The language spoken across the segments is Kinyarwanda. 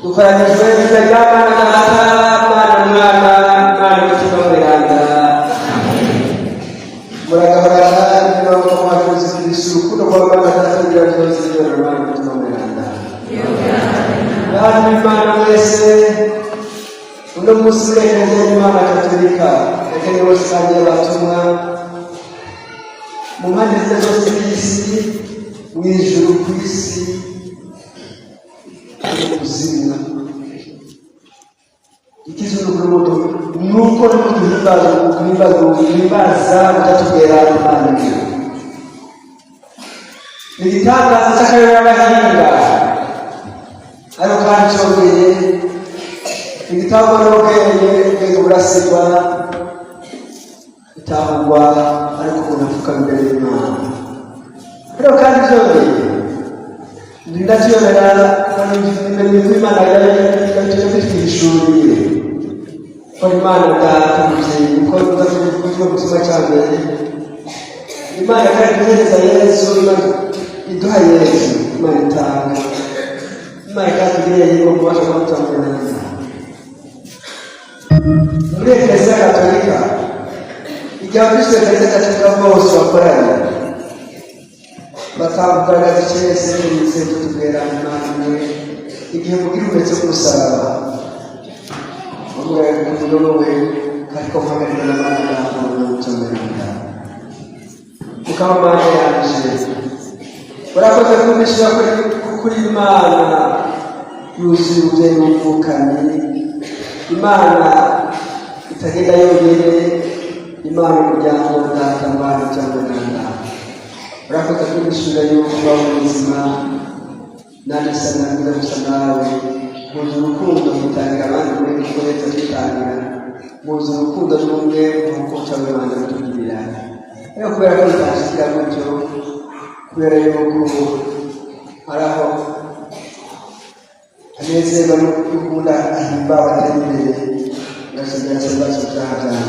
Tufanikiswe kujana na Baba na Mwana byose by'Imana tunomerana. Bantu b'Imana mwese, uno munsi w'ejo w'Imana Katolika, yakeneye bose kandi abatumwa mu mpande zose z'isi, mu ijuru ku isi, mu buzima. Ikizuru kurumoto nuko guhimbaza utatugera Imana. Igitangaza cy'akarere y'abahinga ariko kandi cyongeye igitabo n'ubwenge burasigwa itangwa ariko kunafuka imbere y'Imana. Ariko kandi cyongeye ndaciyonera kandi imbere y'Imana yabishuriye ko Imana ndakamuje uko tuvuga gusoma cyane Imana kandi neza Yesu iduha Yesu Imana itanga Imana kandi yego kubasha kumutambira muri Eklezia Katolika igihe Kristo Eklezia Katolika bose bakoranye bakavuga cyese n'ibise tutubera Imana igihe mugira uretse kumusaraba umurego kunowe ariko mpagarira n'Imana n'umutumira ukaba yaje barakoze kumishira kuri Imana yuzuye n'umvukanye Imana itagenda yonyine Imana umuryango w'Imana cyangwa nanda barakoze kumishira yuko ubuzima nandi sana gusa nawe muzi urukundo mutangira abandi muri gukoreza tutangira muzi urukundo n'umwe nk'uko cyangwa Imana tugirira ariko kubera ko tutashikira gutyo kubera yuko araho anezerwa no gukunda ahimbawe atari imbere ngashimira cyane cyane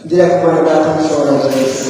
ndira kumana data mushobora byose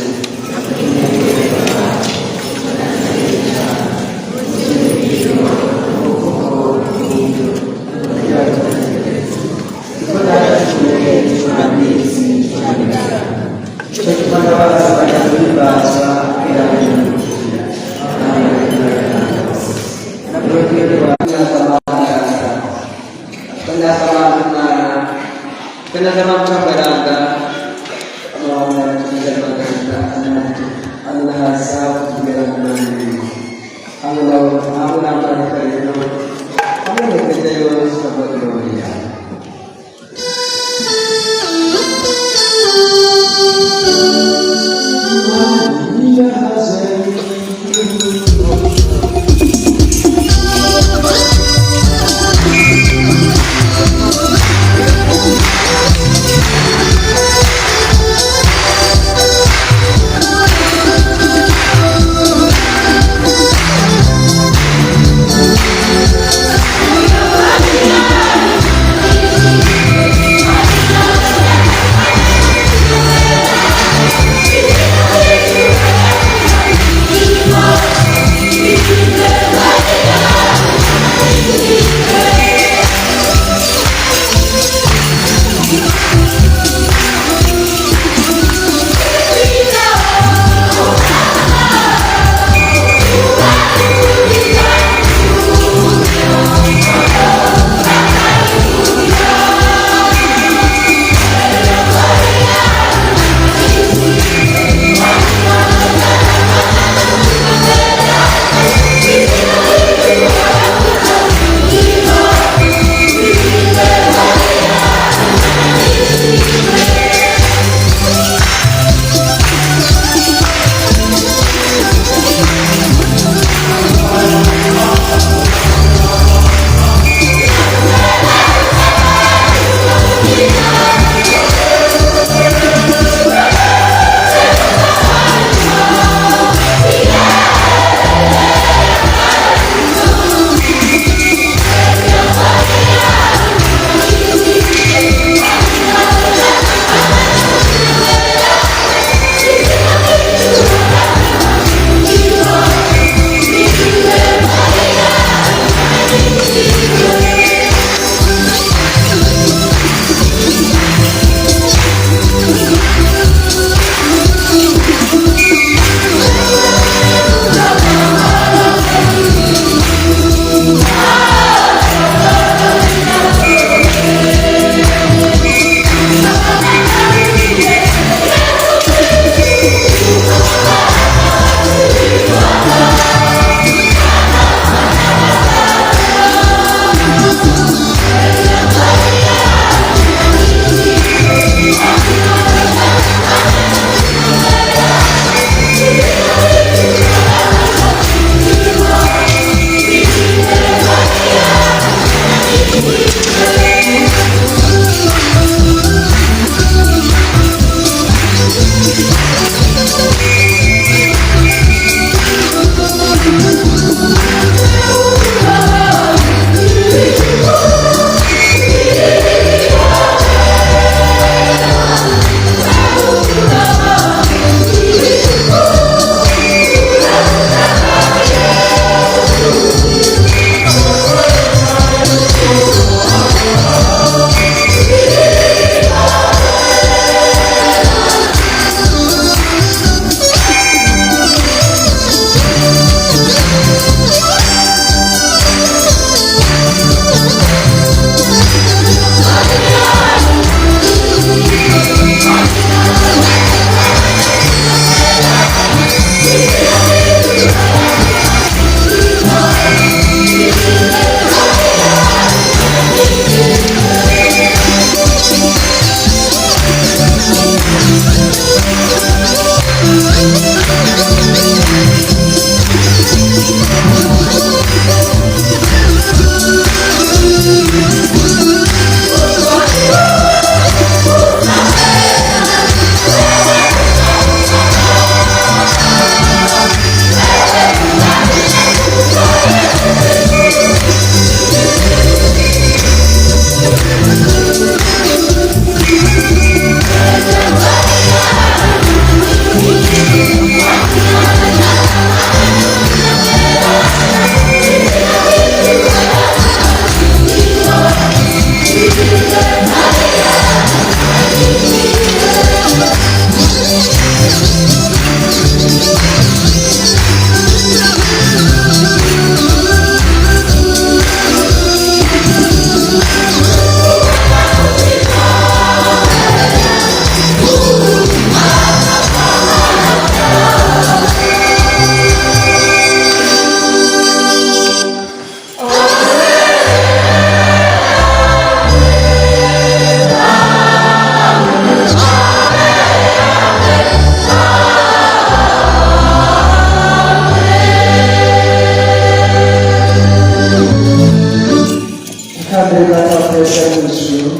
twese n'ijuru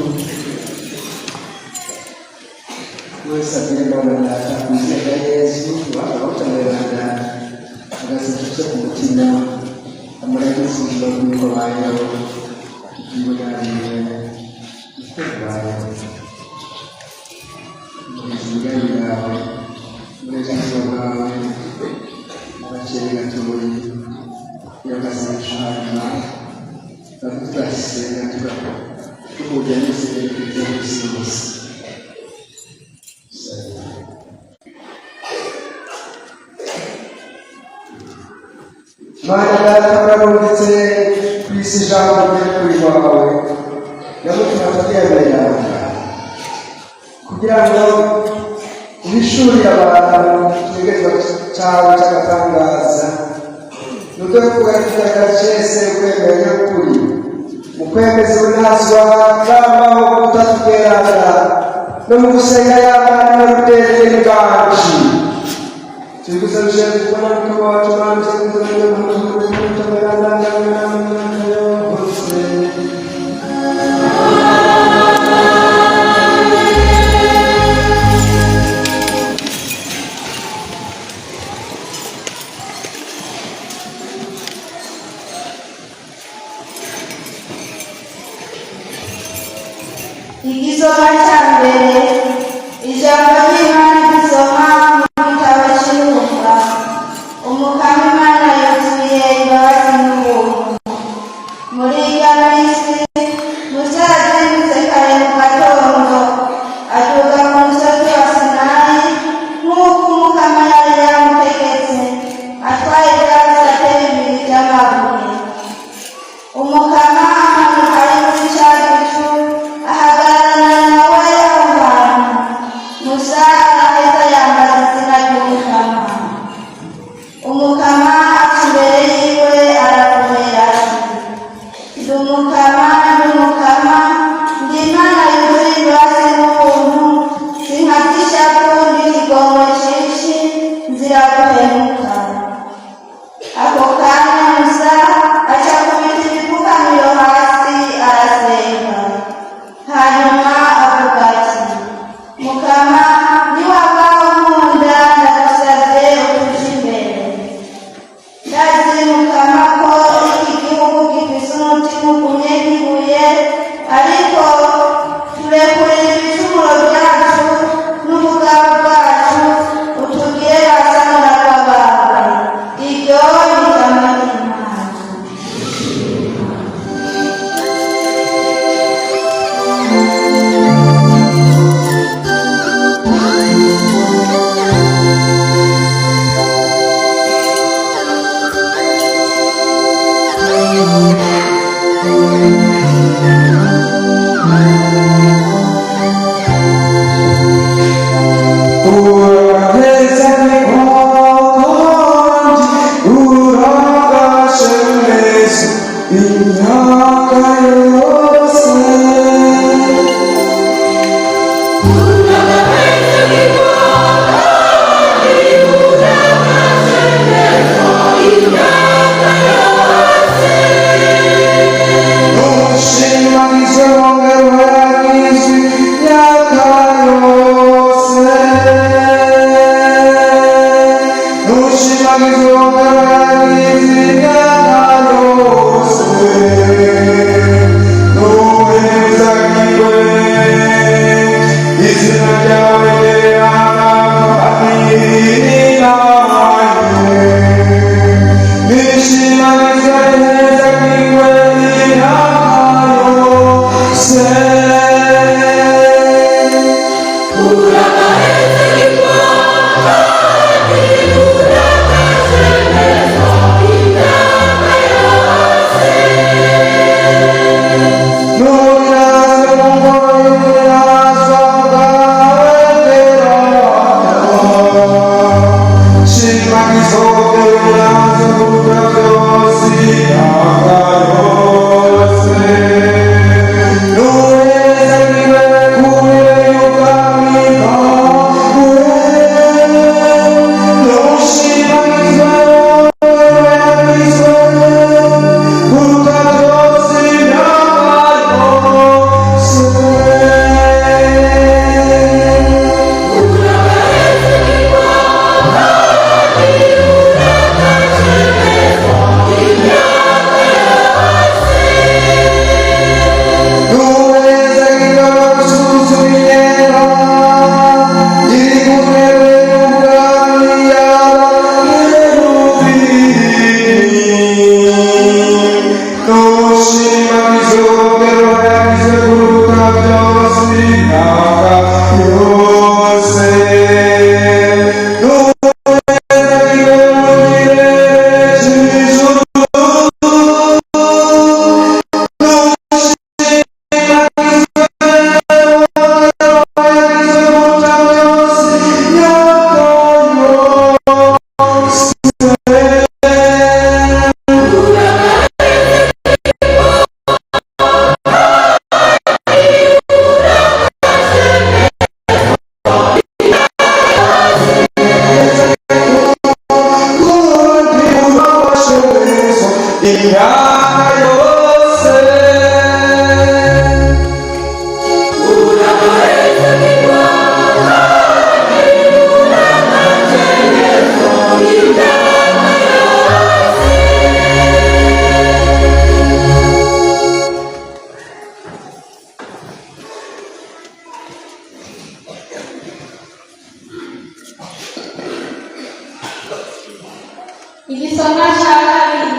wese agire Imana Data mu izina rya Yesu wabawutamerana agaseke ku mutima amurageze ubuzima bw'uko bayeho iby'ubunarire uko bayeho ubuzima bwawe uburenganzira bwawe abakiri gatoya iyo bazashaka baturasenga tukugira n'izindi byose byose Mana Data urarungitse ku isi ijambo ry'ukuri wawe yamutima tuyemerera kugira ngo uhishurire abantu ikimenyetso cyawe cy'agatangaza nubwo kugaragaza cyese ukwemera nyakuri mu kwemeza ubunazwa bw'amaho kutatubweraga no mu gusenga y'abana n'urutende bwacu tugusabye kubona ko wacu banze kuzana n'umuhungu n'umutabara n'amana yose Igisoma cya mbere ijambo ry'Imana gisoma mu gitabo cy'Umwuka. Umukama Imana yuzuye imbabazi n'ubuntu. Muri iyo minsi Musa yazindutse kare mu gatondo aduga ku musozi wa Sinayi nk'uko Umukama yari yamutegetse atwaye ibisate bibiri by'amabuye. Umukama amanuka ari muri cya gicu ahagararana nawe aho hantu Igisoma cya kabiri,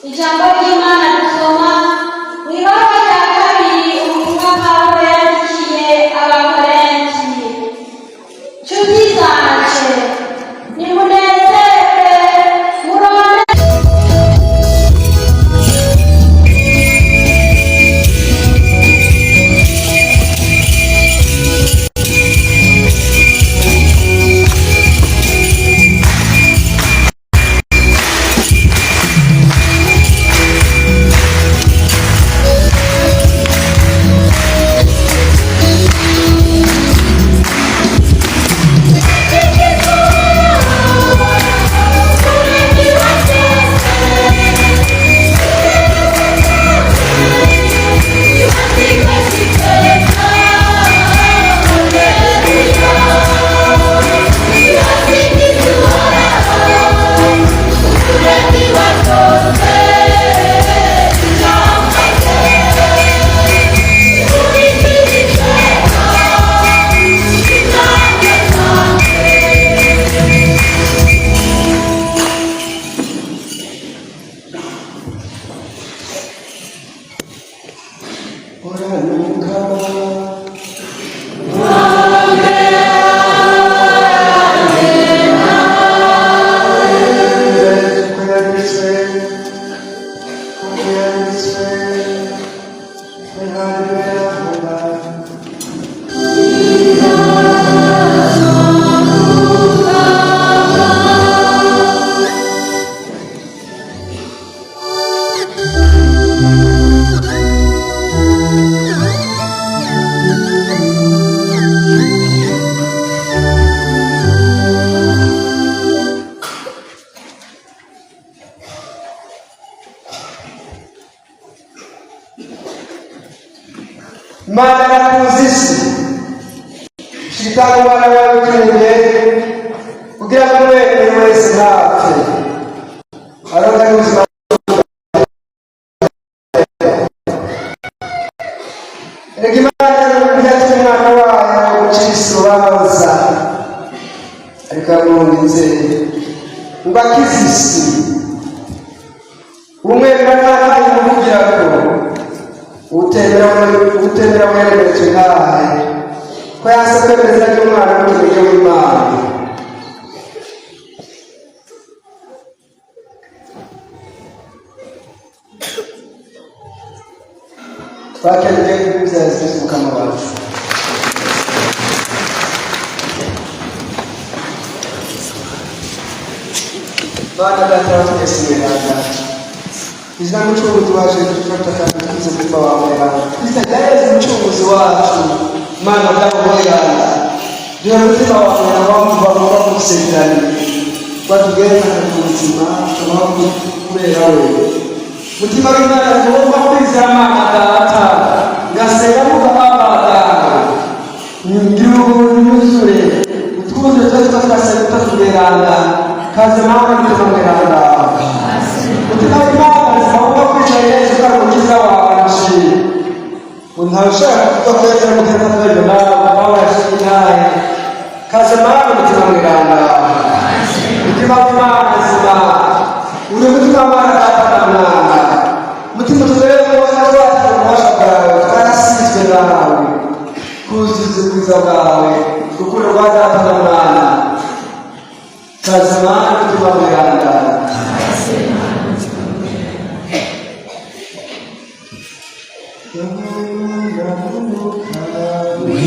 ijambo ry'Imana dusoma mu ibaruwa rya kabiri ubutumwa Pawulo yandikiye Abakorinti. Nshuti zanje, nimunezerwe muronke Mana yakuzisi shitani wana wawe kwenye kugira ngo wewe wese ntapfe aronka ubuzima Imana yatumye umwana wayo gucisa urubanza ariko amwumvise ngo akize isi umwe n'abandi kugira ngo utembera mwerekezo ntahe ko yasabwe kwemeza ry'umwana n'uburyo w'Imana twakeneye kubiza Yesu mukama wacu Bana data tukesimera Izina mchunguzi wacu tunataka tukize kufa wa Mungu. Isajaya mchunguzi wacu maana ndako moya. Ndio mtima wa Mungu wa kusaidiana. Watu gani wanakusema tunaomba kulera wewe. Mutima w'Imana ngomba kwizama data. Ngasera mu baba Ndio nyuzure. Utuze twasasa tukageranda. Kaze mama nitameranda. Mutima w'Imana Yesu kamukiza wacu unashaka kutokweza mutenda twebwe nawe Pawulo yashikinaye kaze mama mutima mwiranda mutima w'Imana zima uri mutima w'Imana data na mwana mutima twebwe wose ubasha bwawe twarasizwe nawe kuzuza ubwiza bwawe urukundo rwa data na mwana kaze mama mutima mwiranda We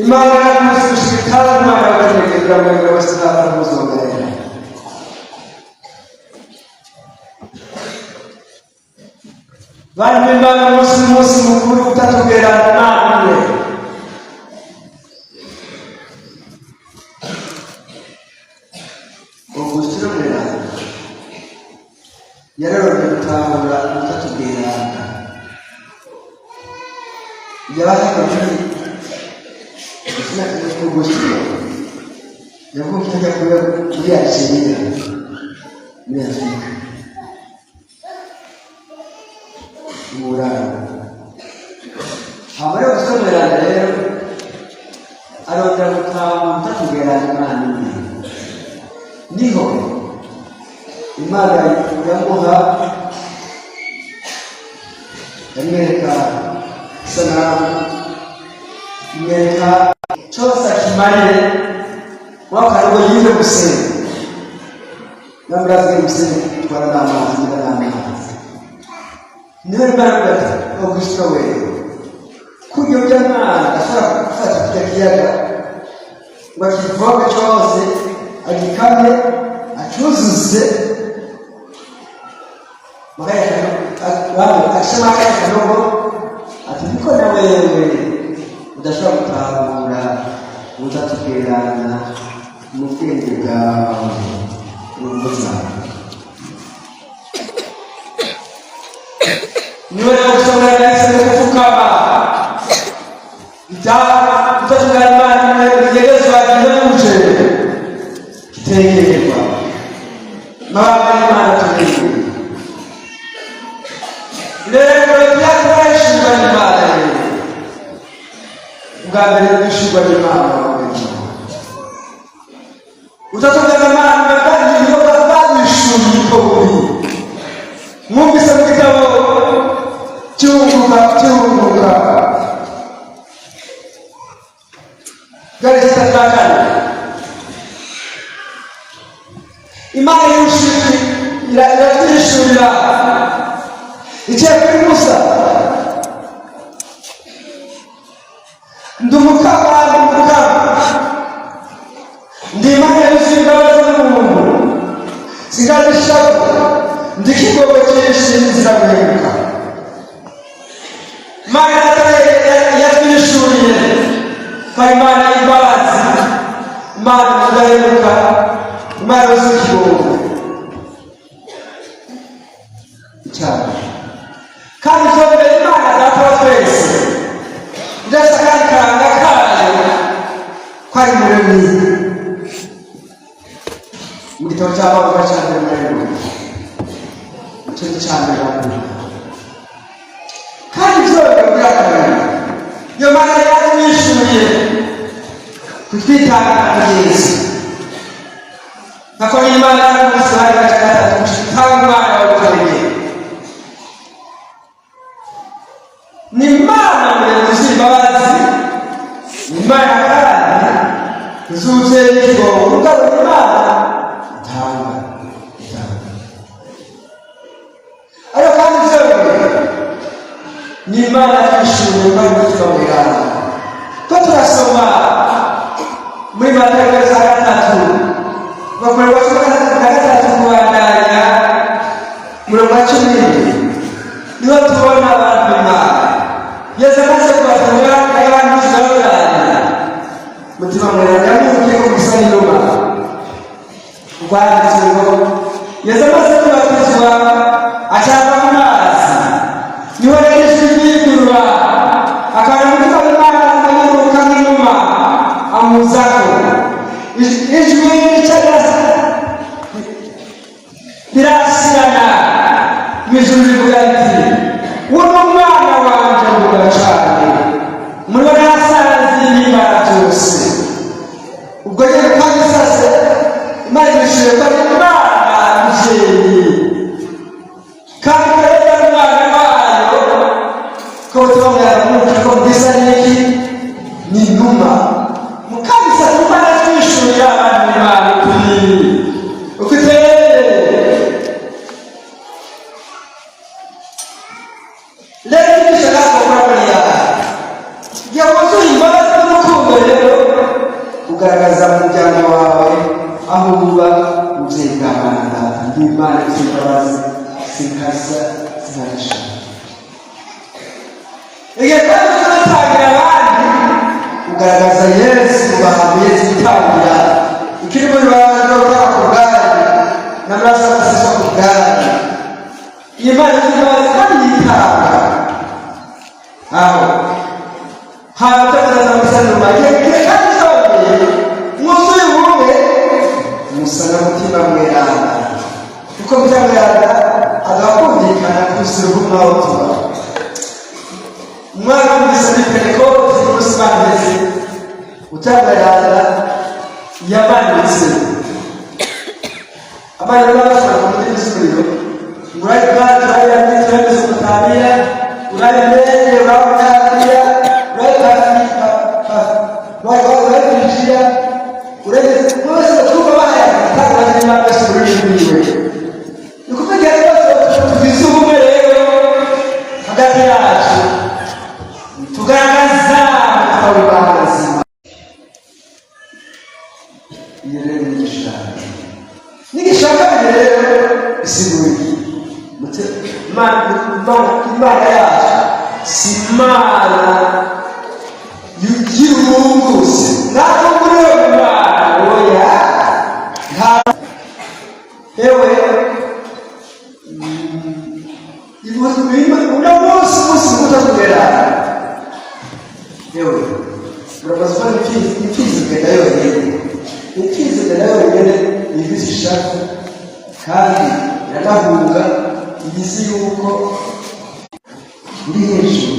Imana yamushishikariza Imana yabategeka ngo basaba muzongera. Bari Imana umunsi mukuru utatugera namwe. Ugusiromera yararone gutahura utatugera. Yabaye yavuga kijya kuri Algeria muri Afrika Murara abari gusomera rero arondera gutaha kugera Imana niho Imana yamuha yamwereka sanamu imwereka cyose akimarire wakarugo yize gusenga namuraze gusenga twara n'amazi niwe mbaraga Augusto wewe kujya by'Imana ashaka gufata kijya kiyaga ngo kivuge cyose agikame acuzuze magaya akishama kanogo ati niko na wewe udashobora gutahura utatugerana mu bwenge bwawe n'ubuzima niwe usomera nese kufukama utatugerana Imana yegezwa kinuje kitegerwa mama Imana tukiwe leo yakweshwa Imana ugambere kwishurwa n'Imana utatoka Imana kandi iyo babishuri ko buri mwumvise mu gitabo cy'ubuka Galatiya takana Imana y'ushiki iratwishurira icyo kuri Musa ndumukaba ndimana y'izimbabazi n'umuntu sigazishaka ndikigogo cyinshi ziraguhemuka Imana yatwishuriye kandi Imana y'imbabazi Imana idahemuka Imana y'ikigogo cyane kandi cyane Imana data twese ndetse kandi karanga kayo kwari muremyi mu gitabo cy'Abavuga cyane muri cyo cyane kandi byose birakomeye iyo Imana yatwishuriye kutwitanga Yesu nakoni Imana yamusaba gatatu kushitanga Imana wakoreye ni Imana y'imbabazi Imana kandi zuze n'ikigo ugabo Imana itanga ariko kandi byose ni Imana yishimiye kandi twabwira ko turasoma muri Matayo 3 bakorwa gatatu kubandanya muri macumi niho tubona abantu Imana Yesu amaze kubatura abantu z'abarana mutima mweranda n'ugiye kubisana inuma rwanditse ngo Yesu amaze kubatizwa acaba mu mazi niho rero ishimira akaba mutima w'Imana amuruka nk'inuma amuzako ijwi ry'icagasa birasirana mw'ijuru rivuga riti uwo mwana wanje mvuga cyane muribona yasanze n'Imana byose ubwo rero kandi sase Imana ishimye ko Imana ije ugaragaza mu muryango wawe aho uba umubyeyi bw'abana n'Imana z'imbabazi zikaza zinarisha. Igihe kandi tunatangira abandi ugaragaza Yesu bahamye Yesu itangira ikiri muri bantu bakora ku bwari n'amaraso aseswa ku bwari. Imana z'imbabazi kandi yitanga aho hatagaragaza amasano make kandi zongeye mwuzuye ubumwe musana mutima mweranda kuko mutima mweranda agakumvikana kusura umwaho tuba umwana w'umwisa ni Pentekote n'umusimanirizi utagaragaza yamanitse abana b'abashaka mu ndimi z'umuriro urayi bwacu urayamye turemeze umutabira urayameye urabunyabiya urayamye urayameze mwese batwumva bahaya atangaje n'imana yose ururirimbiwe ni kuvugira rwose tugize ubumwe rero hagati yacu tugaragaza tukabibagaza. Iyo rero ni igishanga n'igishanga rero isiguye Imana yacu si Imana y'ubuguzi ntabwo muri uwo Imana oya yewe uno munsi mutakugera yewe urabaza ko imfizi igenda yonyine imfizi igenda yonyine ivize ishaka kandi iranahunga igize yuko uri hejuru.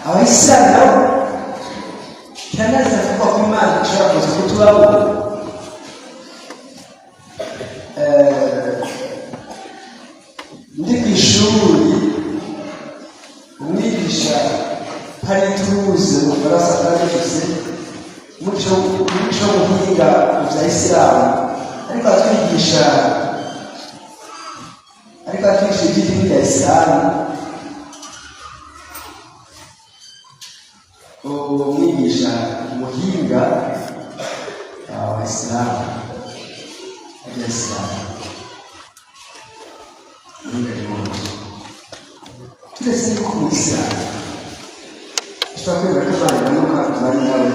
Abayisilamu nabo cyanaza kuvuga ko Imana ishobora kuza kutubamo ndi ku ishuri umwigisha hari turuze mu Faransa twagize umuco wo guhinga bya Isilamu ariko atwigisha iby'idini rya Isilamu. Umwigisha umuhinga wa Isilamu rya Isilamu turetse yuko mu Isilamu ushobora kwemera ko Imana imanuka bari nawe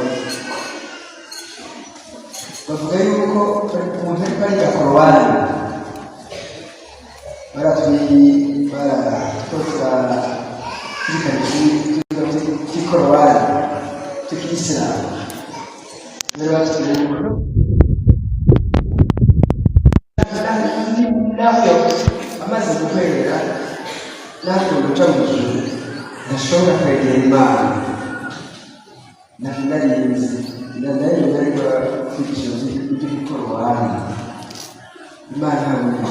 bavuga yuko umuntu ari kariya korowani korowani tukiyisilamu rero batubwira nabyo amaze gukwegera natwe guca mu gihe ndashobora kwegera Imana narinzi ndandaye ariko kwigisha ibyo korowani Imana ntabwo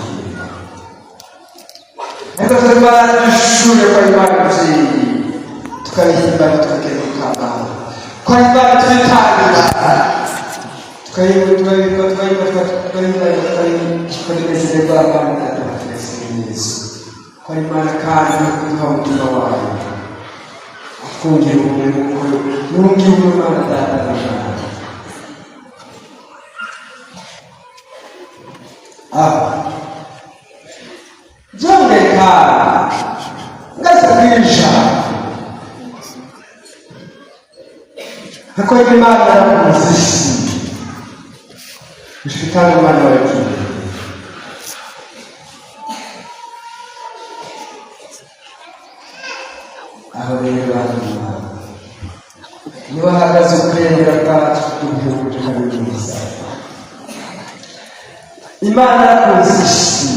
ariko twari dushure kwa Imana muzindi tukabihimbaza tukakeruka Imana kwa Imana tuyitangira tukayinezerewa Imana tukayinezerewa kwa Imana kandi kuduha umutima wawe twongera ubumwe n'ubungi bw'Imana Data na Mwana. Byongeka ngaza kwisha hako Imana yakumuzisi ushikana Imana wetu aho rero niba hagaze kurengera kwacu kugihugu tukabimuza Imana yakumuzisi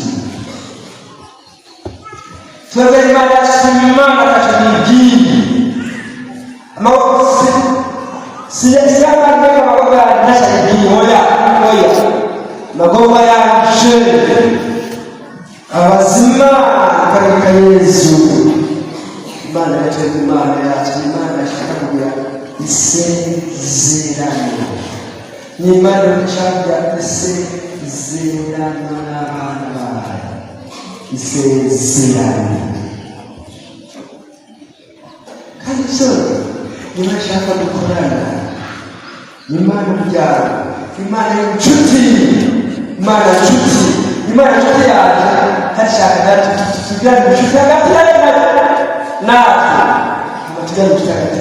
tuweze Imana yasimama katika mjini ambapo siyama mbele magogo ya nasha mjini moja magogo ya mshe abazima katika Yesu. Imana yetu Imana shaka kugira isezerano ni Imana nchanga isezerano n'abana bayo isezerano kandi so nimashaka gukorana Imana byaro, Imana y'ubucuti, Imana nshuti, Imana nshuti yaje hashaka datu tujyane inshuti hagati yawe natwe, tujyane inshuti hagati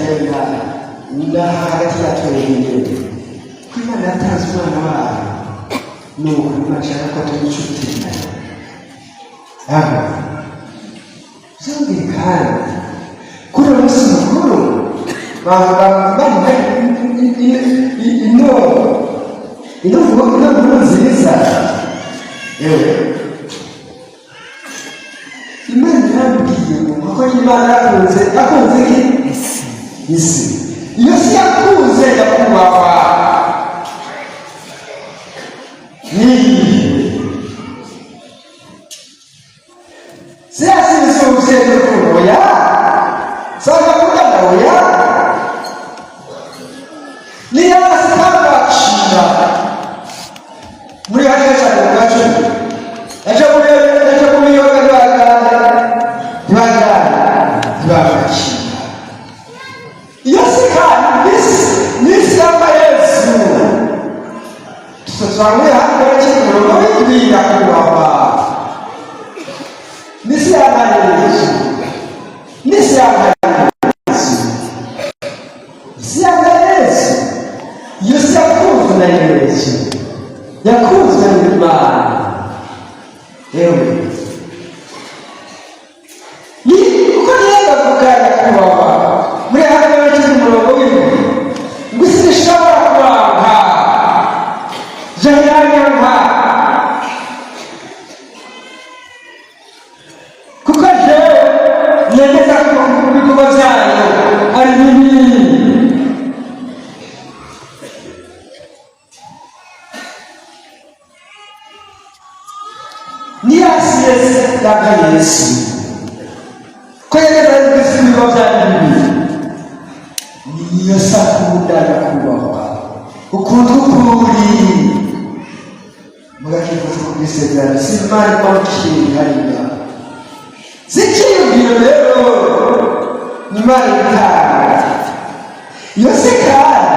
yawe hagati yacu wenyine. Ko Imana yatanze umwana wayo, nuko Imana ishaka ko turi inshuti nayo. Aha zumvikana kuri uyu munsi mukuru ino nziza yewe Imana yambwiye ngo ko Imana yakunze isi iyo si yakunze yakubahwa siasi usiusiende kuya sasa kuja uya ni asikamba kushinda muri hakesha kugacho acha kuliyo kushinda yosikani nisi kama Yesu tusasamwe hapo chini roho hii ya kuwa nisi amani Yesu, nisi amani Yesu, nisi amani Yesu, Yesu yakuza na Yesu, yakuza na Imana, ewe, ni uko nienda kukaya kuwawa, muri hano wachini murongo w'iwe, ngwisi nishobora kuwanga, jayanyanga, Nyendeza kubikuwa vyayo alibini ni asiyesi labda Yesu kwa yeleza kubikuwa vyayo alibini niyo sakunda ya kubawa ukundukuri mugakikutu kubisegara simani kwa mkiri harina zikiyumviro rero Imana itanga yose kandi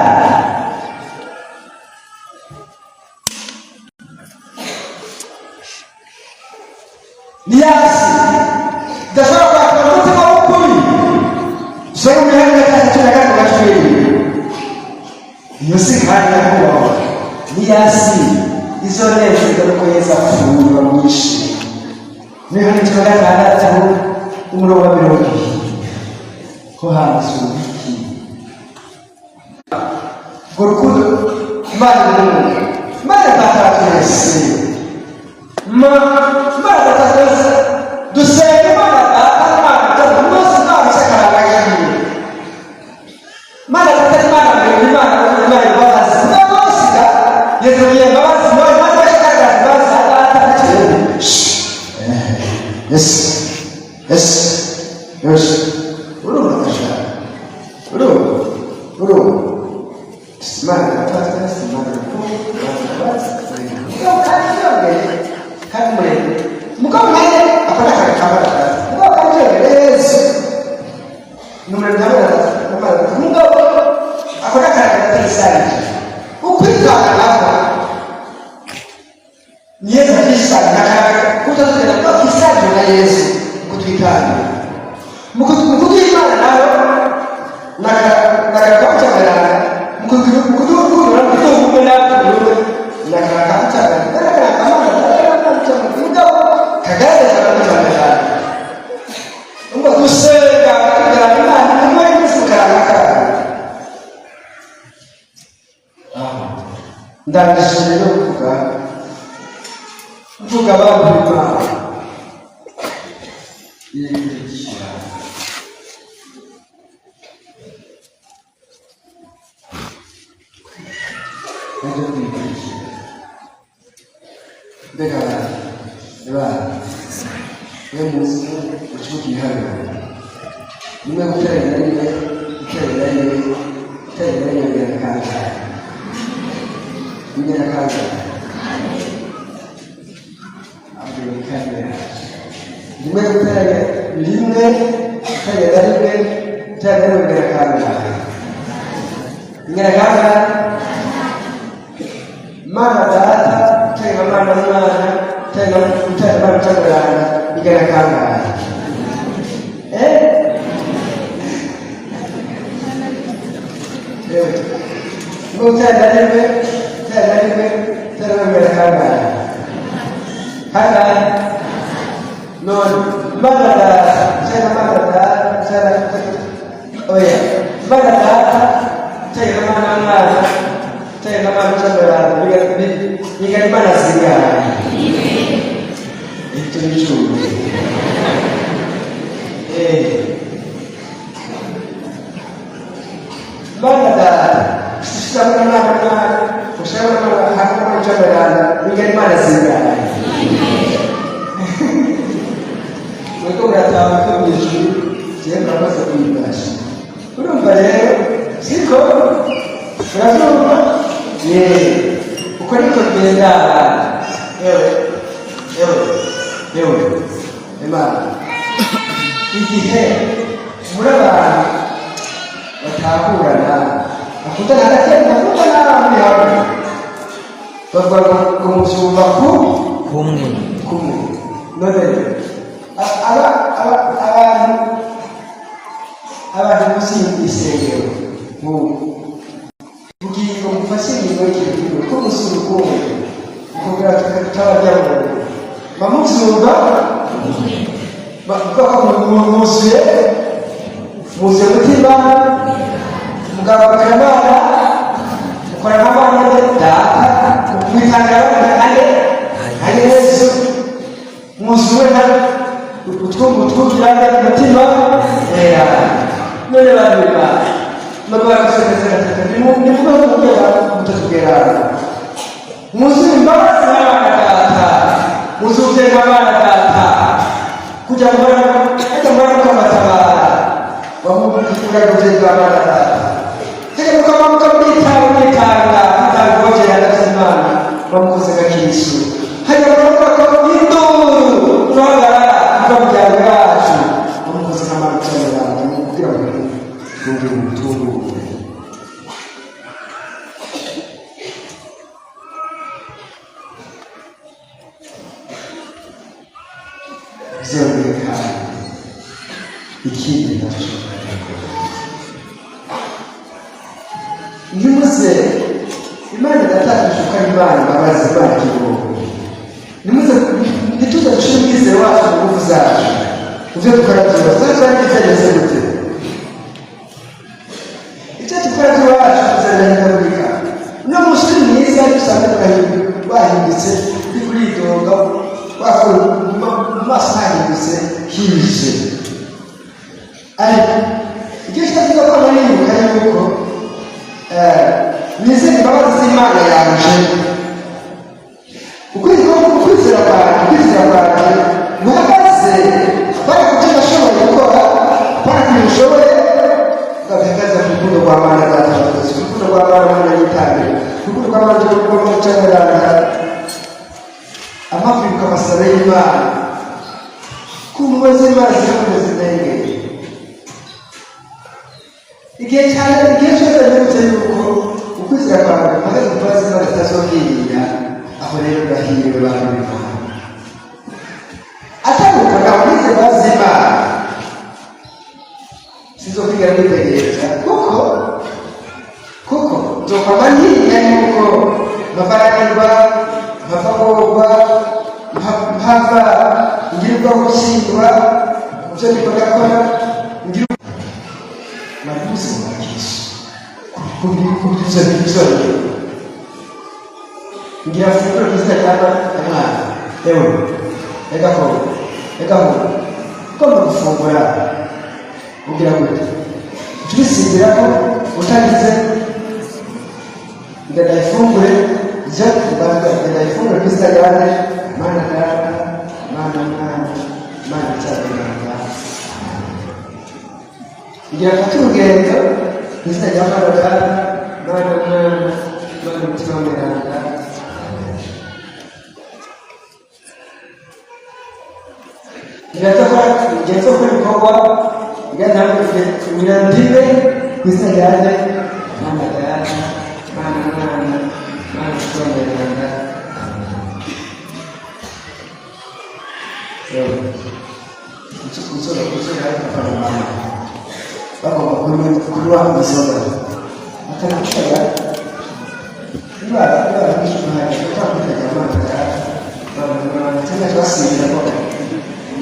ni yasi ndashobora kwakira umutima w'ukuri ushobora kumenya gatatu na gatatu gashwiri yose kandi yakubaho ni yasi izo neza nuko Yesu afungura mwinshi niho nitwa gatandatu umurongo wa 20 ko handitswe urukundo Imana tatwese Imana tatwese dusenge Imana tatwese umunsi ntawe sakaragaye Imana tatwese Imana babazi ndabasiga yezuye babazi Imana bashakaga babazi atatwese Yes. Urumva ndashaka. Urumva. Simana tatwese Simana ko kandi murebe mugabo naye akora kabara mugabo kandi Yesu numero ndabara mugabo akora kabara tsari ukwitana nako Yesu akishana kutazira kwa kisaji na Yesu kutwitana mukutwitana nayo nakakaucha baraka mukutwitana nakakaucha ndangishije kuvuga abantu b'Imana Ingin Ngo tadalime mereka Hana non mana saya oh ya saya mana coba bikin mana sih ya itu lucu mana sama aku coba bikin mana sih ya itu udah tahu itu lucu dia berapa sebulan udah bayar siko berapa ukuri kugenda yewe Imana igihe muraba batahurana akutana hagati muri hamwe bavuga kumusumba kumwe none abantu musingi isengero ugiye gufasha ingingo y'ikintu ko musuruko ukubwira tutabajyamo bamusumba muzuye mutima mugabo bakamana mukora nk'abana data mwitangara ane Yesu muzuwe utwumvira umutima none babirima nabwo bakasekeseka nimuvuga kumubwira mutatubwirana muzuye imbabazi n'abana data muzuye nk'abana data kugira ngo mukabatabara bamukura guteza abana data kugira ngo mukamwitanga mutagogera n'Imana bamukoze gakisu hanyuma bakavuga induru tuhagarara tukabujyana bwacu bamukoze n'Imana cyane kugira ngo twumve umutungo zereka ikindi nacho nimuze Imana idatashukana Imana babazi bakibo nimuze nituza dushimize wacu nguvu zacu uvyo dukora tuzaza n'icyerezo gute icyo dukora wacu tuzarindira no musuri mwiza dusanga bahindutse kuri idonga wakora masahindutse hije ariko igihe cyo ko muri yuko nize imbabazi z'Imana yanje ukwizera kwawe muhagaze bari kugira ashoboye gukora bari kubishoboye gahagaze ku rukundo rwa Mana data urukundo rwa Mana yitangira urukundo rwa Mana rwo gucanirana amafurika amasaba y'Imana kumubaza Imana zirakomeza ndenge igihe cyose ndetse yuko ukwizera kwawe magaze kubaza Imana zitazongera aho rero gahiriwe bantu b'Imana ataruka kwize bazima sizofika kwitegereza kuko nzokoma ntinya yuko mafaranirwa mpavagorwa mpava ngirirwa gushingwa ivyo ndikora maruzi wakisu kubiza bizoro ngira fukuro kizakaba amana ewe ega ko gufungura ugira gute tubisindira ko utagize ndayifungure je kubanga ndayifungure kizakaba mana data mana cyabiranga ngira fatugenda kizakaba data mana mutima miranga Ingatwa kwa ingana kunyandime kwisajana mana data mana kuongelana kusura hapa mama baba kulwa msoga atanakushaka niba nishuhari utakwita jamani mama tena twasira kwa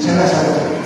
chana chana